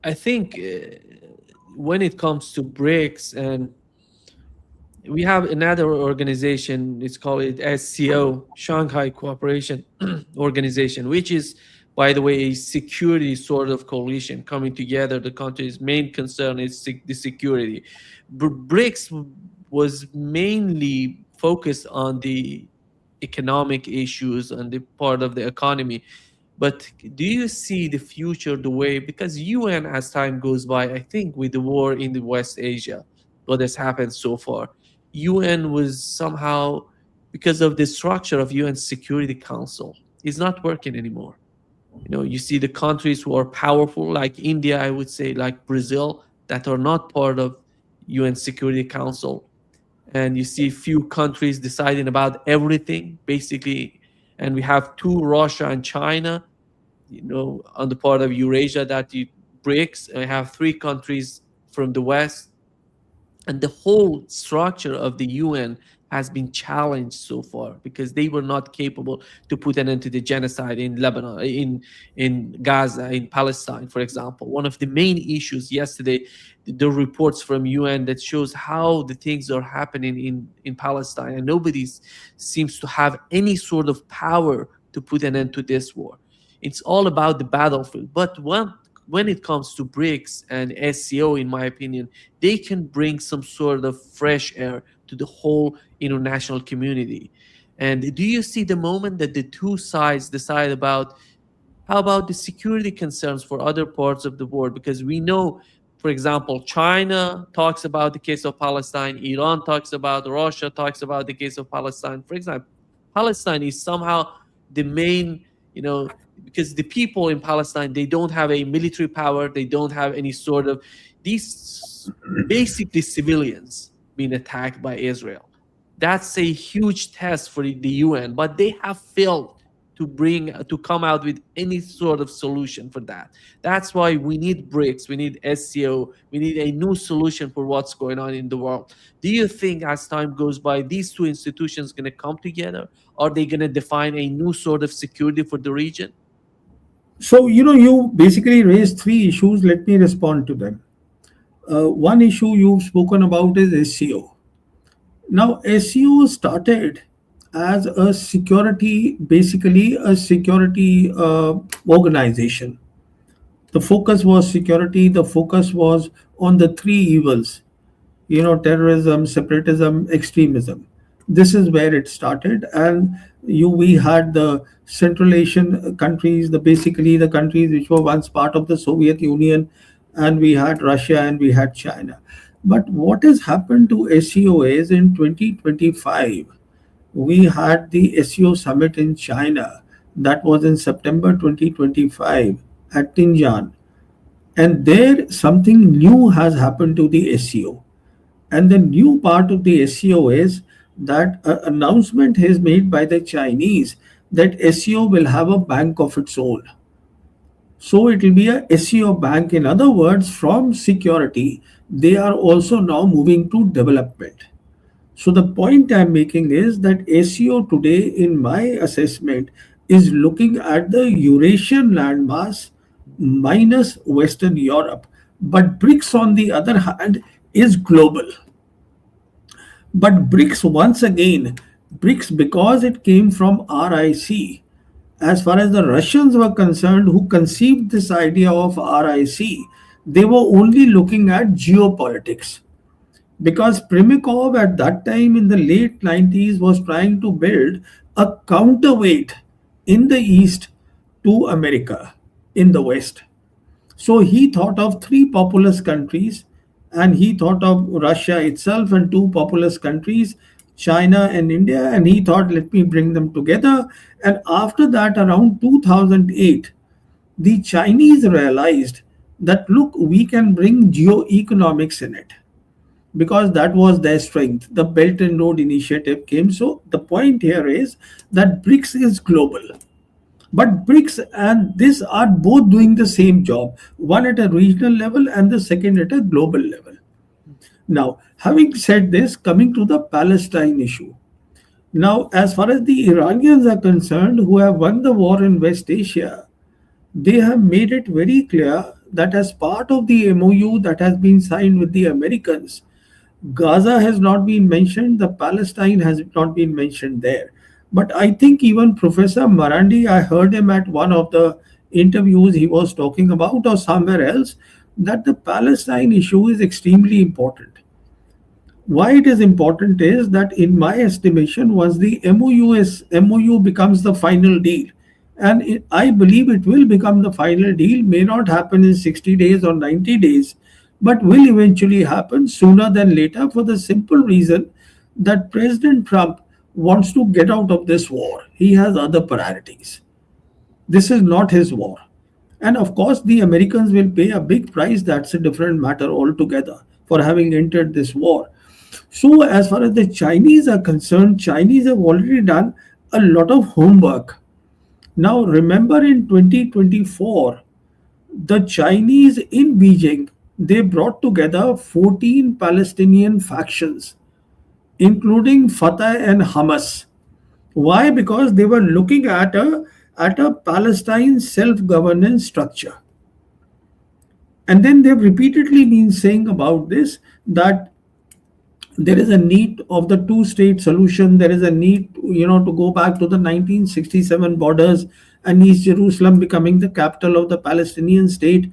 I think when it comes to BRICS, and we have another organization, it's called it SCO, Shanghai Cooperation Organization, which is, by the way, a security sort of coalition coming together. The country's main concern is the security. BRICS was mainly focused on the economic issues and the part of the economy. But do you see the future the way, because UN, as time goes by, I think with the war in the West Asia, what has happened so far, UN was somehow, because of the structure of UN Security Council, is not working anymore. You see the countries who are powerful, like India, I would say, like Brazil, that are not part of UN Security Council, and you see few countries deciding about everything basically, and we have two, Russia and China, on the part of Eurasia, that the BRICS, and we have three countries from the West, and the whole structure of the UN has been challenged so far because they were not capable to put an end to the genocide in Lebanon, in Gaza, in Palestine, for example. One of the main issues yesterday, the reports from UN that shows how the things are happening in Palestine, and nobody seems to have any sort of power to put an end to this war. It's all about the battlefield. But when it comes to BRICS and SCO, in my opinion, they can bring some sort of fresh air to the whole international community. And do you see the moment that the two sides decide about how about the security concerns for other parts of the world? Because we know, for example, China talks about the case of Palestine, Iran talks about, Russia talks about the case of Palestine. For example, Palestine is somehow the main, because the people in Palestine, they don't have a military power, they don't have any sort of, these basically civilians being attacked by Israel. That's a huge test for the UN, but they have failed to come out with any sort of solution for that. That's why we need BRICS, we need SCO, we need a new solution for what's going on in the world. Do you think as time goes by, these two institutions going to come together? Are they going to define a new sort of security for the region? So, you basically raised three issues. Let me respond to them. One issue you've spoken about is SCO. Now, SCO started as a security, basically a security organization. The focus was security, the focus was on the three evils, terrorism, separatism, extremism. This is where it started. And we had the Central Asian countries, basically the countries which were once part of the Soviet Union, and we had Russia and we had China. But what has happened to SCO is in 2025, we had the SCO summit in China. That was in September 2025 at Tianjin. And there something new has happened to the SCO. And the new part of the SCO is that an announcement is made by the Chinese that SCO will have a bank of its own. So it will be a SCO bank. In other words, from security, they are also now moving to development. So the point I'm making is that SCO today, in my assessment, is looking at the Eurasian landmass minus Western Europe. But BRICS, on the other hand, is global. But BRICS, once again, BRICS, because it came from RIC, as far as the Russians were concerned, who conceived this idea of RIC, they were only looking at geopolitics. Because Primikov at that time in the late 90s was trying to build a counterweight in the East to America in the West. So he thought of three populous countries, and he thought of Russia itself and two populous countries, China and India, and he thought, let me bring them together. And after that, around 2008, the Chinese realized that, look, we can bring geoeconomics in it, because that was their strength. The Belt and Road Initiative came. So the point here is that BRICS is global. But BRICS and this are both doing the same job, one at a regional level and the second at a global level. Now, having said this, coming to the Palestine issue. Now, as far as the Iranians are concerned, who have won the war in West Asia, they have made it very clear that as part of the MOU that has been signed with the Americans, Gaza has not been mentioned, the Palestine has not been mentioned there. But I think even Professor Marandi, I heard him at one of the interviews he was talking about, or somewhere else, that the Palestine issue is extremely important. Why it is important is that, in my estimation, once the MOU becomes the final deal, and I believe it will become the final deal, may not happen in 60 days or 90 days, but will eventually happen sooner than later, for the simple reason that President Trump wants to get out of this war. He has other priorities. This is not his war. And of course, the Americans will pay a big price. That's a different matter altogether, for having entered this war. So, as far as the Chinese are concerned, Chinese have already done a lot of homework. Now, remember in 2024, the Chinese in Beijing, they brought together 14 Palestinian factions, including Fatah and Hamas. Why? Because they were looking at a Palestine self-governance structure. And then they've repeatedly been saying about this, that there is a need of the two-state solution. There is a need, to go back to the 1967 borders and East Jerusalem becoming the capital of the Palestinian state.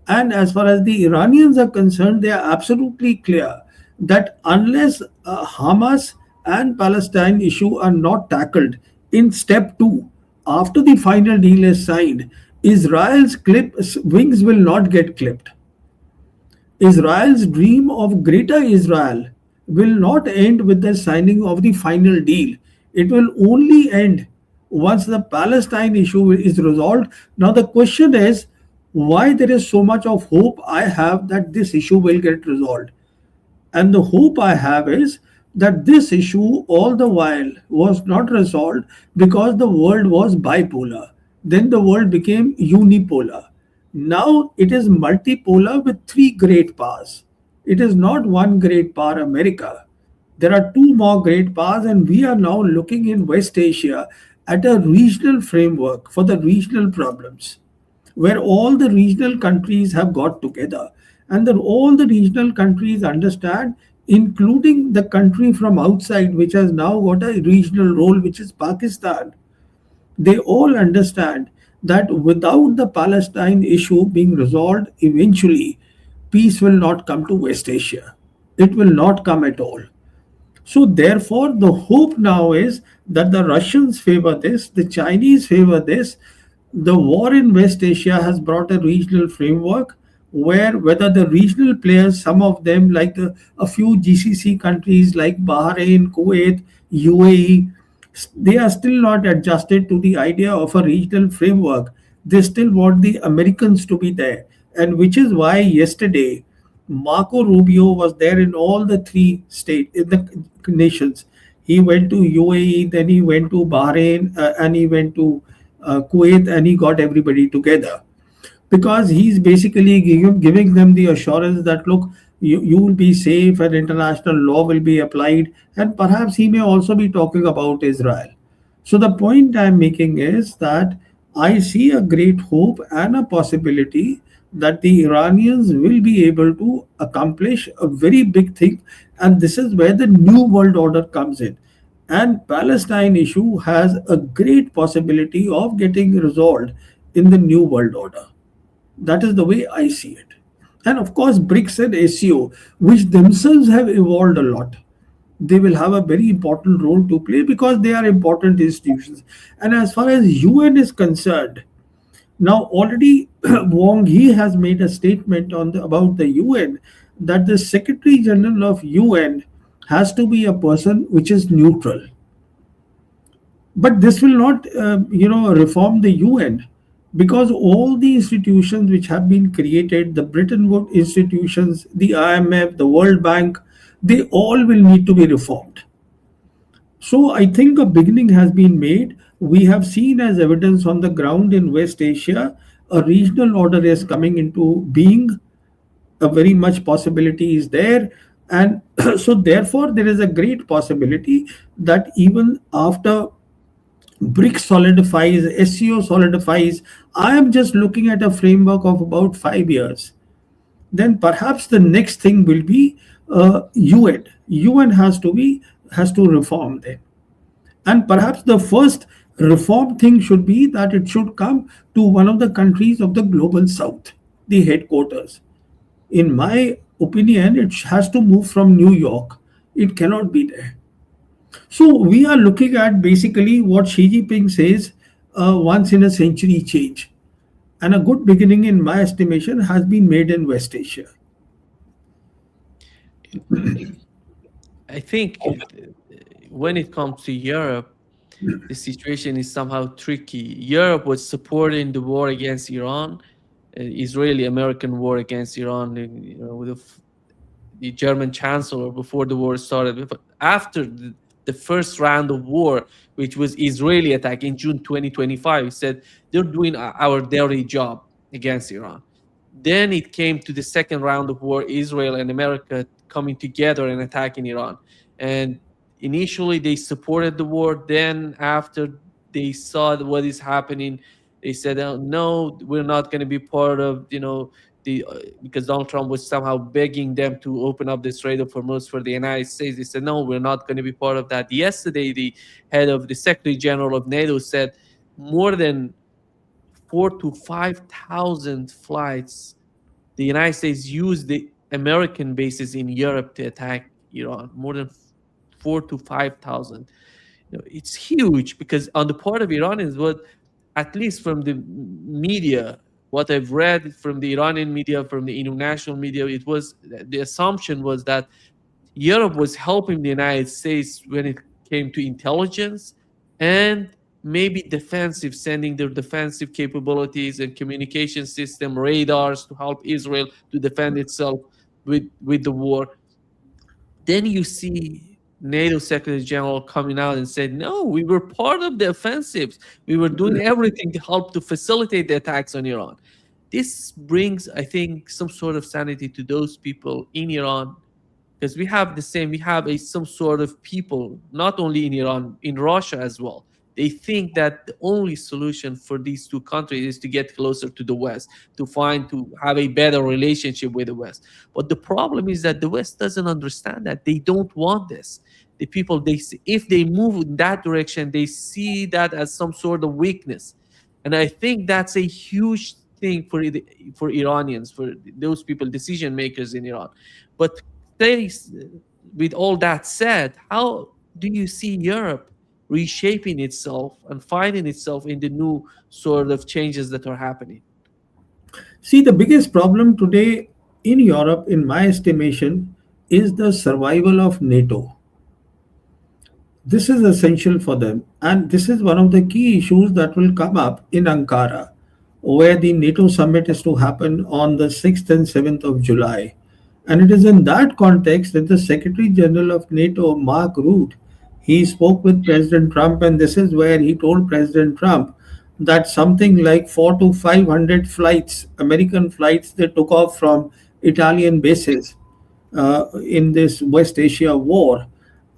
And as far as the Iranians are concerned, they are absolutely clear that unless Hamas and Palestine issue are not tackled in step two, after the final deal is signed, Israel's wings will not get clipped. Israel's dream of greater Israel will not end with the signing of the final deal. It will only end once the Palestine issue is resolved. Now, the question is, why there is so much of hope I have that this issue will get resolved. And the hope I have is that this issue all the while was not resolved because the world was bipolar. Then the world became unipolar. Now it is multipolar with three great powers. It is not one great power, America. There are two more great powers, and we are now looking in West Asia at a regional framework for the regional problems, where all the regional countries have got together, and then all the regional countries understand, including the country from outside, which has now got a regional role, which is Pakistan. They all understand that without the Palestine issue being resolved eventually, peace will not come to West Asia. It will not come at all. So, therefore, the hope now is that the Russians favor this, the Chinese favor this. The war in West Asia has brought a regional framework where, whether the regional players, some of them like a few GCC countries like Bahrain, Kuwait, UAE, they are still not adjusted to the idea of a regional framework. They still want the Americans to be there. And which is why yesterday Marco Rubio was there in all the three in the nations. He went to UAE, then he went to Bahrain, and he went to Kuwait, and he got everybody together, because he's basically giving them the assurance that, look, you will be safe and international law will be applied, and perhaps he may also be talking about Israel. So the point I'm making is that I see a great hope and a possibility that the Iranians will be able to accomplish a very big thing, and this is where the new world order comes in. And Palestine issue has a great possibility of getting resolved in the new world order. That is the way I see it. And of course, BRICS and SCO, which themselves have evolved a lot, they will have a very important role to play because they are important institutions. And as far as UN is concerned, now already Wang Yi has made a statement about the UN, that the Secretary General of UN has to be a person which is neutral. But this will not, reform the UN, because all the institutions which have been created, the Bretton Woods institutions, the IMF, the World Bank, they all will need to be reformed. So I think a beginning has been made. We have seen as evidence on the ground in West Asia, a regional order is coming into being. A very much possibility is there. And so therefore there is a great possibility that even after BRICS solidifies, SCO solidifies. I am just looking at a framework of about 5 years. Then perhaps the next thing will be UN. UN has to reform then, and perhaps the first reform thing should be that it should come to one of the countries of the global south, the headquarters. In my opinion, it has to move from New York. It cannot be there. So we are looking at basically what Xi Jinping says, once in a century change. And a good beginning, in my estimation, has been made in West Asia. I think when it comes to Europe, the situation is somehow tricky. Europe was supporting the war against Iran, Israeli-American war against Iran, with the German chancellor before the war started. But after the first round of war, which was Israeli attack in June 2025, he said they're doing our dirty job against Iran. Then it came to the second round of war, Israel and America coming together and attacking Iran. And initially they supported the war. Then after they saw what is happening, they said, oh, no, we're not going to be part of, because Donald Trump was somehow begging them to open up the Strait of Hormuz for the United States. They said, no, we're not going to be part of that. Yesterday, the head of the Secretary General of NATO said more than 4 to 5 thousand flights the United States used the American bases in Europe to attack Iran. More than 4 to 5 thousand. It's huge because on the part of Iranians, what at least from the media, what I've read from the Iranian media, from the international media, it was the assumption was that Europe was helping the United States when it came to intelligence and maybe defensive, sending their defensive capabilities and communication system, radars to help Israel to defend itself with the war. Then you see NATO Secretary General coming out and said, no, we were part of the offensives. We were doing everything to help to facilitate the attacks on Iran. This brings, I think, some sort of sanity to those people in Iran, because we have some sort of people, not only in Iran, in Russia as well. They think that the only solution for these two countries is to get closer to the West, to have a better relationship with the West. But the problem is that the West doesn't understand that. They don't want this. The people, if they move in that direction, they see that as some sort of weakness. And I think that's a huge thing for Iranians, for those people, decision makers in Iran. But with all that said, how do you see Europe reshaping itself and finding itself in the new sort of changes that are happening? See, the biggest problem today in Europe, in my estimation, is the survival of NATO. This is essential for them. And this is one of the key issues that will come up in Ankara, where the NATO summit is to happen on the 6th and 7th of July. And it is in that context that the Secretary General of NATO, Mark Rutte, he spoke with President Trump, and this is where he told President Trump that something like 4 to 500 flights, American flights, they took off from Italian bases in this West Asia war.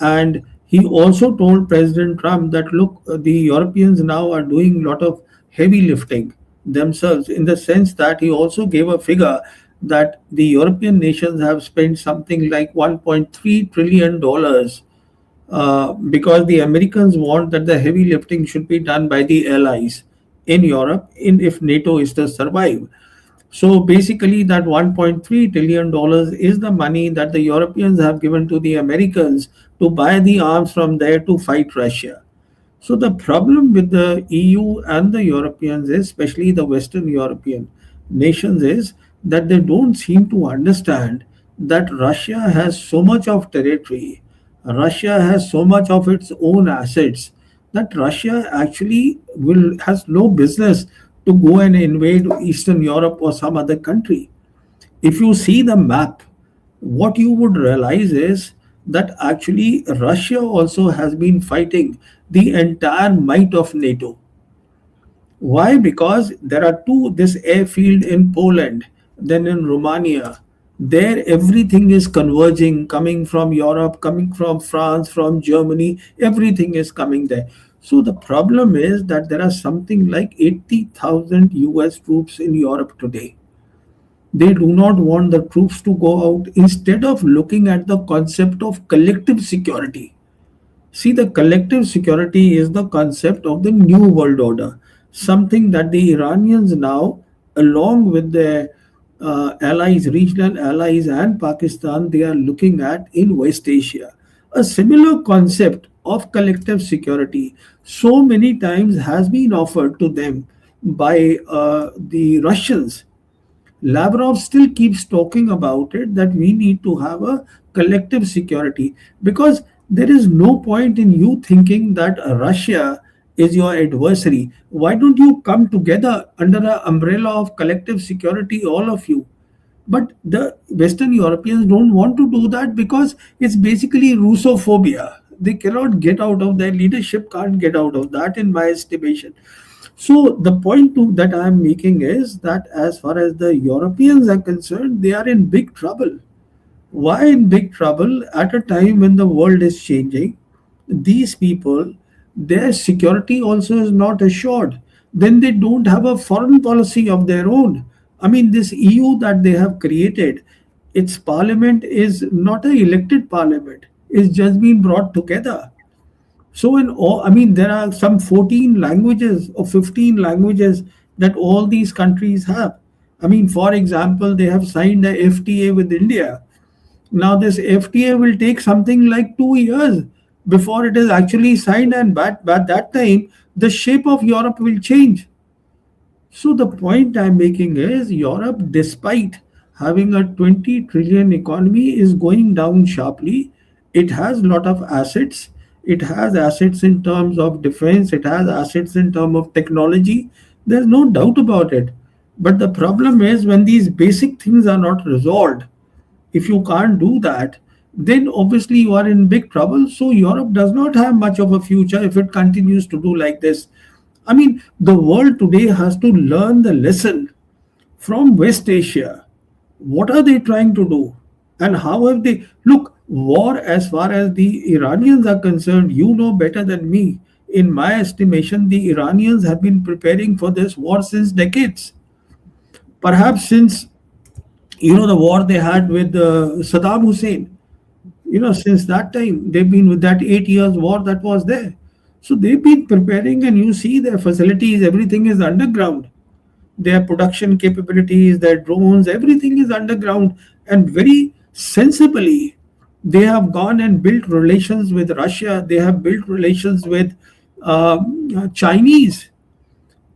And he also told President Trump that, look, the Europeans now are doing a lot of heavy lifting themselves, in the sense that he also gave a figure that the European nations have spent something like $1.3 trillion because the Americans want that the heavy lifting should be done by the allies in Europe if NATO is to survive. So basically that $1.3 trillion is the money that the Europeans have given to the Americans to buy the arms from there to fight Russia. So the problem with the EU and the Europeans, especially the Western European nations, is that they don't seem to understand that Russia has so much of territory, Russia has so much of its own assets, that Russia actually has no business to go and invade Eastern Europe or some other country. If you see the map, what you would realize is that actually Russia also has been fighting the entire might of NATO. Why? Because there are this airfield in Poland, then in Romania. There everything is converging, coming from Europe, coming from France, from Germany, everything is coming there. So the problem is that there are something like 80,000 US troops in Europe today. They do not want the troops to go out instead of looking at the concept of collective security. See, the collective security is the concept of the new world order, something that the Iranians now, along with their allies, regional allies, and Pakistan, they are looking at in West Asia. A similar concept of collective security so many times has been offered to them by the Russians. Lavrov still keeps talking about it that we need to have a collective security, because there is no point in you thinking that Russia is your adversary. Why don't you come together under an umbrella of collective security, all of you? But the Western Europeans don't want to do that because it's basically Russophobia. They cannot get out of, their leadership can't get out of that, in my estimation. So the point that I am making is that as far as the Europeans are concerned, they are in big trouble. Why in big trouble? At a time when the world is changing, these people, their security also is not assured. Then they don't have a foreign policy of their own. I mean, this EU that they have created, its parliament is not an elected parliament. It's just been brought together. So in all, I mean, there are some 14 languages or 15 languages that all these countries have. I mean, for example, they have signed a FTA with India. Now, this FTA will take something like 2 years before it is actually signed, and by that time, the shape of Europe will change. So the point I'm making is Europe, despite having a 20 trillion economy, is going down sharply. It has a lot of assets. It has assets in terms of defense. It has assets in terms of technology. There's no doubt about it. But the problem is when these basic things are not resolved, if you can't do that, then obviously you are in big trouble. So Europe does not have much of a future if it continues to do like this. I mean, the world today has to learn the lesson from West Asia. What are they trying to do? And how have they look, war, as far as the Iranians are concerned, you know better than me. In my estimation, the Iranians have been preparing for this war since decades. Perhaps since the war they had with Saddam Hussein. Since that time, they've been with that 8 years war that was there. So they've been preparing, and you see their facilities, everything is underground. Their production capabilities, their drones, everything is underground. And very sensibly, they have gone and built relations with Russia. They have built relations with Chinese.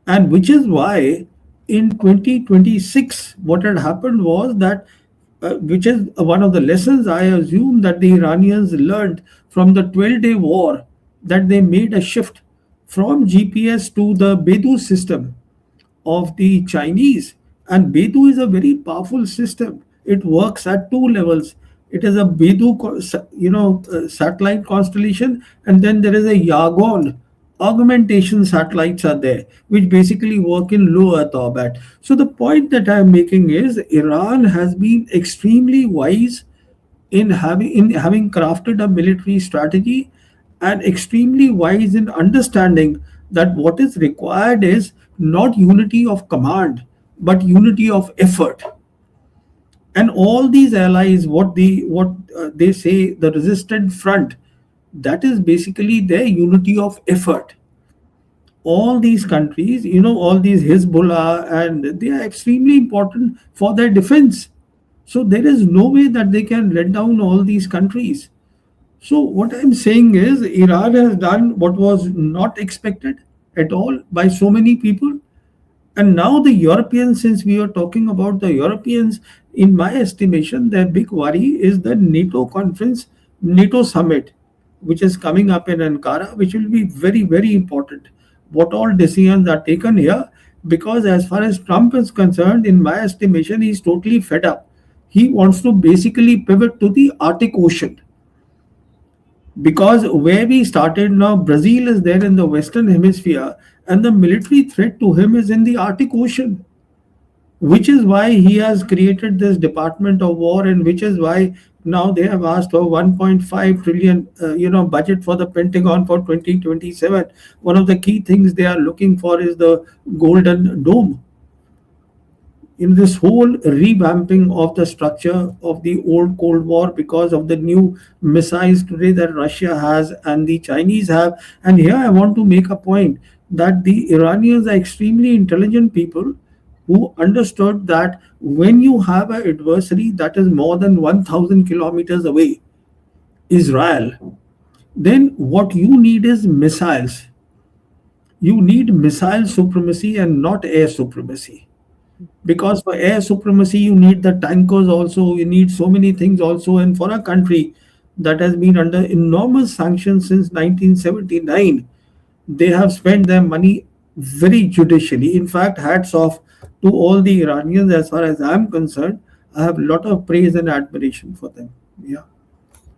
And which is why in 2026, what had happened was that, which is one of the lessons I assume that the Iranians learned from the 12-day war, that they made a shift from GPS to the Beidou system of the Chinese. And Beidou is a very powerful system. It works at two levels. It is a Beidou, satellite constellation, and then there is a Yagon augmentation satellites are there, which basically work in low Earth orbit. So the point that I'm making is Iran has been extremely wise in having crafted a military strategy, and extremely wise in understanding that what is required is not unity of command but unity of effort. And all these allies, what they say, the resistant front, that is basically their unity of effort. All these countries, all these Hezbollah, and they are extremely important for their defense. So there is no way that they can let down all these countries. So what I'm saying is Iran has done what was not expected at all by so many people. And now the Europeans, since we are talking about the Europeans, in my estimation, their big worry is the NATO conference, NATO summit, which is coming up in Ankara, which will be very, very important. What all decisions are taken here, because as far as Trump is concerned, in my estimation, he's totally fed up. He wants to basically pivot to the Arctic Ocean. Because where we started now, Brazil is there in the Western Hemisphere, and the military threat to him is in the Arctic Ocean. which is why he has created this Department of War, and which is why now they have asked for 1.5 trillion budget for the Pentagon for 2027. One of the key things they are looking for is the Golden Dome. In this whole revamping of the structure of the old Cold War, because of the new missiles today that Russia has and the Chinese have. And here I want to make a point that the Iranians are extremely intelligent people who understood that when you have an adversary that is more than 1,000 kilometers away, Israel, then what you need is missiles. You need missile supremacy and not air supremacy, because for air supremacy you need the tankers also, you need so many things also. And for a country that has been under enormous sanctions since 1979, they have spent their money very judicially. In fact, hats off to all the Iranians. As far as I'm concerned, I have a lot of praise and admiration for them. Yeah.